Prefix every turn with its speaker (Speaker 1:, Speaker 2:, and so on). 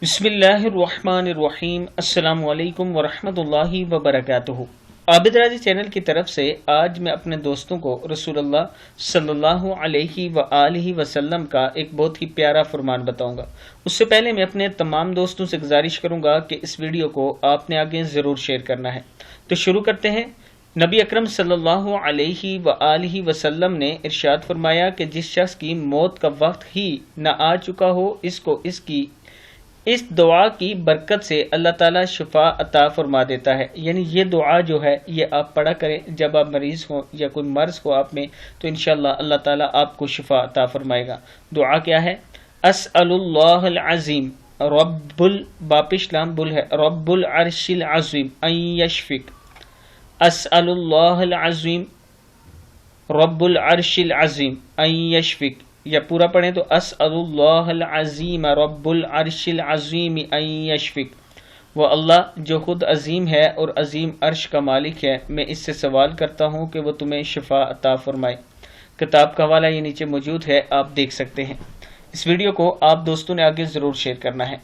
Speaker 1: बिस्मिल्लाहिर्रहमानिर्रहीम। अस्सलामु अलैकुम वरहमतुल्लाहि वबरकातुहू। आबिद राजी चैनल की तरफ से आज मैं अपने दोस्तों को रसूलुल्लाह सल्लल्लाहु अलैहि वआलिहि वसल्लम का एक बहुत ही प्यारा फरमान बताऊंगा। उससे पहले मैं अपने तमाम दोस्तों से गुजारिश करूंगा कि इस वीडियो को आपने आगे ज़रूर शेयर करना है। तो शुरू करते हैं। नबी अकरम सल्लल्लाहु अलैहि वआलिहि वसल्लम ने इरशाद फरमाया कि जिस शख्स की मौत का वक्त ही न आ चुका हो, इसको इसकी इस दुआ की बरकत से अल्लाह ताला शिफा अता फरमा देता है। यानी ये दुआ जो है ये आप पढ़ा करें जब आप मरीज हो या कोई मर्ज हो आप में, तो इंशाअल्लाह अल्लाह ताला आपको शिफा अता फरमाएगा। दुआ क्या है? अस्अलुल्लाहल अज़ीम रब्बुल बापिशलाम बुल है रब्बुल अर्शिल अज़ीम अन यशफिक। अस्अलुल्लाहल अज़ीम रब्बुल अर्शिल अज़ीम अन यशफिक। या पूरा पढ़ें तो अस्अलुल्लाहल अज़ीम रब्बुल अर्शिल अज़ीम अन यशफिक। वो अल्लाह जो खुद अजीम है और अजीम अर्श का मालिक है, मैं इससे सवाल करता हूँ कि वो तुम्हें शिफा अता फरमाए। किताब का हवाला ये नीचे मौजूद है, आप देख सकते हैं। इस वीडियो को आप दोस्तों ने आगे ज़रूर शेयर करना है।